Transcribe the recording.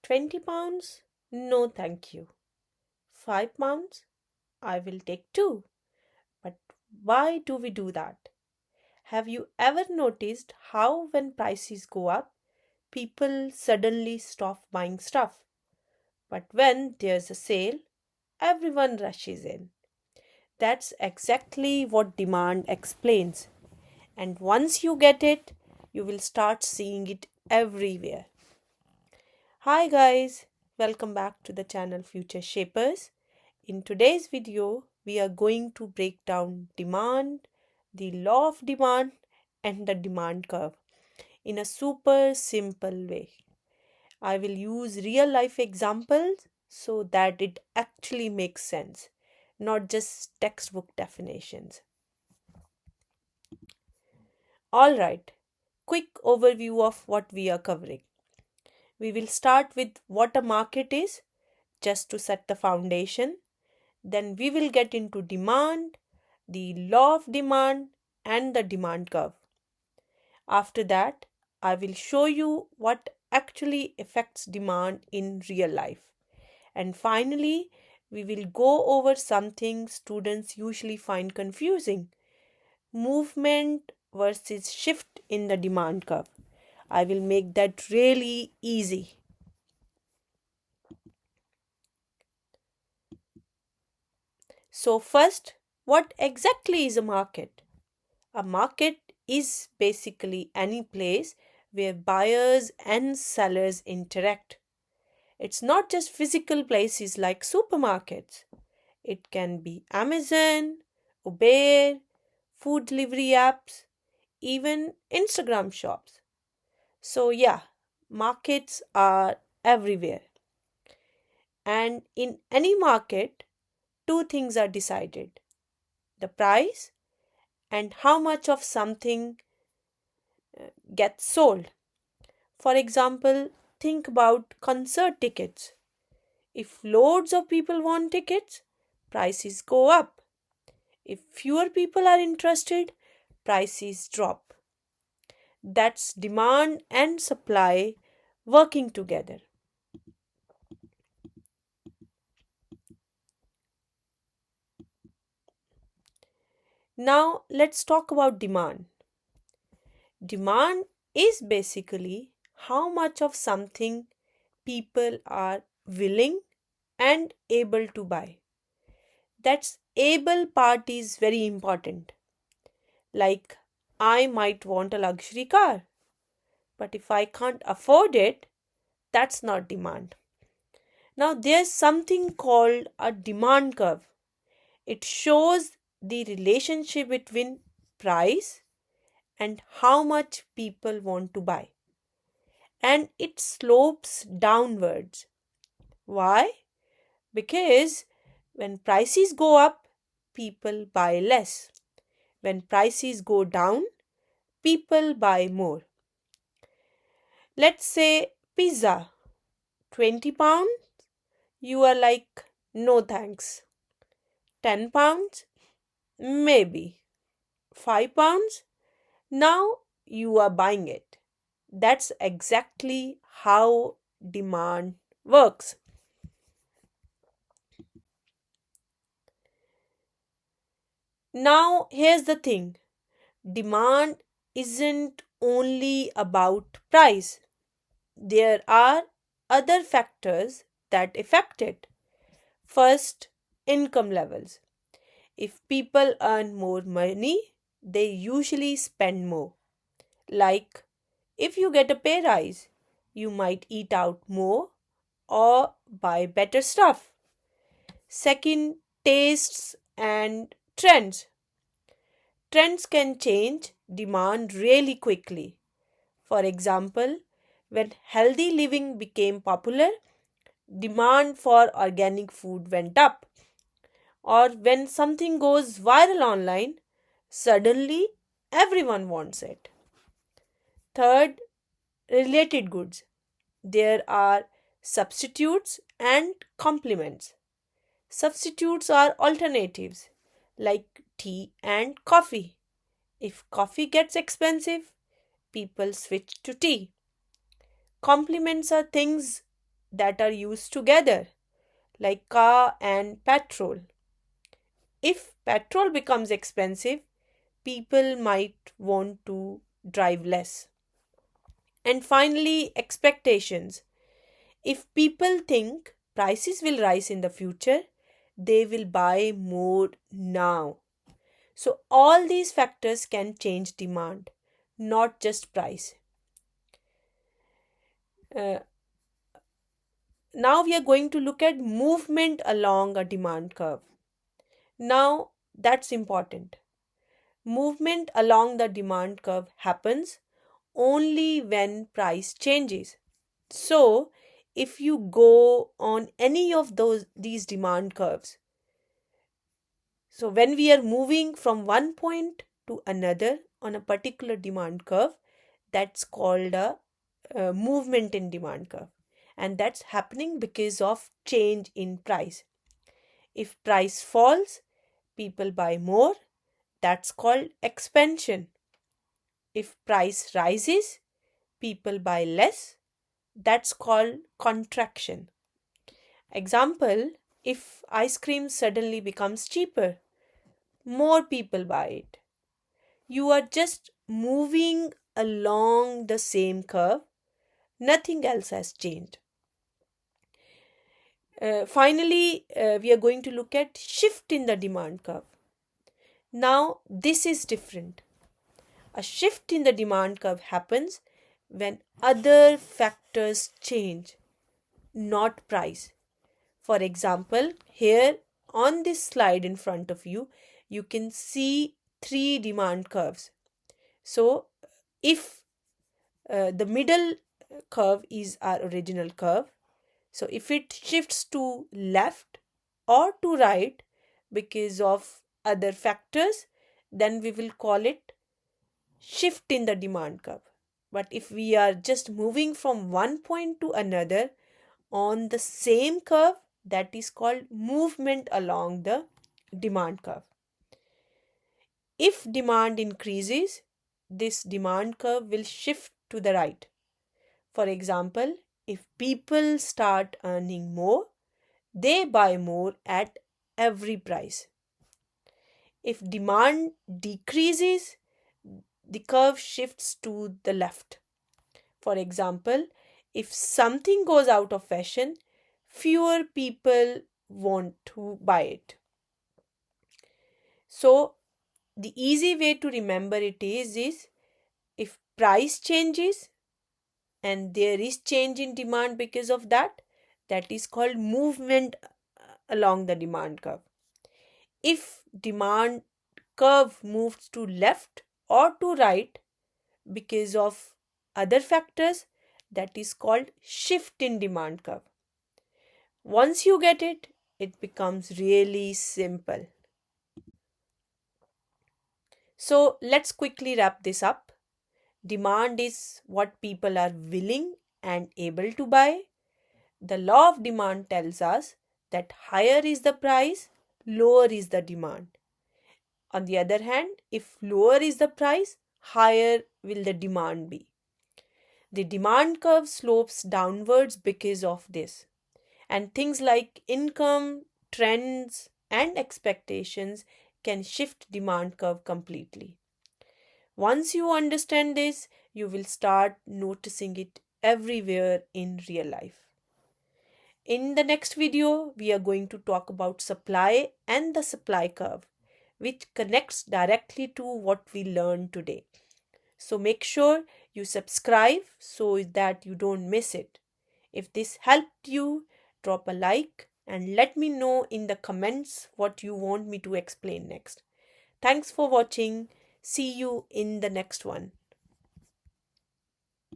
£20? No, thank you. £5? I will take two. But why do we do that? Have you ever noticed how, when prices go up, people suddenly stop buying stuff? But when there's a sale, everyone rushes in. That's exactly what demand explains. And once you get it, you will start seeing it everywhere. Hi guys, welcome back to the channel Future Shapers. In today's video, we are going to break down demand, the law of demand, and the demand curve in a super simple way. I will use real life examples so that it actually makes sense, not just textbook definitions. Alright, quick overview of what we are covering. We will start with what a market is, just to set the foundation. Then we will get into demand, the law of demand, and the demand curve. After that, I will show you what actually affects demand in real life. And finally, we will go over something students usually find confusing: movement versus shift in the demand curve. I will make that really easy. So, first, what exactly is a market? A market is basically any place where buyers and sellers interact. It's not just physical places like supermarkets. It can be Amazon, Uber, food delivery apps, even Instagram shops. So, yeah, markets are everywhere. And in any market, two things are decided: the price and how much of something gets sold. For example, think about concert tickets. If loads of people want tickets, prices go up. If fewer people are interested, prices drop. That's demand and supply working together. Now, let's talk about demand. Demand is basically how much of something people are willing and able to buy. That's able part is very important. Like, I might want a luxury car, but if I can't afford it, that's not demand. Now, there's something called a demand curve. It shows the relationship between price and how much people want to buy. And it slopes downwards. Why? Because when prices go up, people buy less. When prices go down, people buy more. Let's say pizza, £20, you are like, no thanks. £10, maybe. £5, now you are buying it. That's exactly how demand works. Now, here's the thing: demand isn't only about price, there are other factors that affect it. First, income levels. If people earn more money, they usually spend more. Like, if you get a pay rise, you might eat out more or buy better stuff. Second, tastes and trends. Trends can change demand really quickly. For example, when healthy living became popular, demand for organic food went up. Or when something goes viral online, suddenly everyone wants it. Third, related goods. There are substitutes and complements. Substitutes are alternatives like tea and coffee. If coffee gets expensive, people switch to tea. Complements are things that are used together, like car and petrol. If petrol becomes expensive, people might want to drive less. And finally, expectations. If people think prices will rise in the future, they will buy more now. So, all these factors can change demand, not just price. Uh, Now, we are going to look at movement along a demand curve. Now, that's important. Movement along the demand curve happens only when price changes. So, if you go on any of these demand curves, so when we are moving from one point to another on a particular demand curve, that's called a movement in demand curve. And that's happening because of change in price. If price falls, people buy more. That's called expansion. If price rises, people buy less. That's called contraction. Example, if ice cream suddenly becomes cheaper, more people buy it. You are just moving along the same curve, nothing else has changed. Finally, we are going to look at shift in the demand curve. Now, this is different. A shift in the demand curve happens when other factors change, not price. For example, here on this slide in front of you, you can see three demand curves. So, if the middle curve is our original curve, so if it shifts to left or to right because of other factors, then we will call it shift in the demand curve. But if we are just moving from one point to another on the same curve, that is called movement along the demand curve. If demand increases, this demand curve will shift to the right. For example, if people start earning more, they buy more at every price. If demand decreases, the curve shifts to the left. For example, if something goes out of fashion, fewer people want to buy it. So, the easy way to remember it is if price changes and there is change in demand because of that, that is called movement along the demand curve. If demand curve moves to left or to right because of other factors, that is called shift in demand curve. Once you get it, it becomes really simple. So let's quickly wrap this up. Demand is what people are willing and able to buy. The law of demand tells us that higher is the price, lower is the demand. On the other hand, if lower is the price, higher will the demand be. The demand curve slopes downwards because of this. And things like income, trends, and expectations can shift demand curve completely. Once you understand this, you will start noticing it everywhere in real life. In the next video, we are going to talk about supply and the supply curve, which connects directly to what we learned today. So make sure you subscribe so that you don't miss it. If this helped you, drop a like and let me know in the comments what you want me to explain next. Thanks for watching. See you in the next one.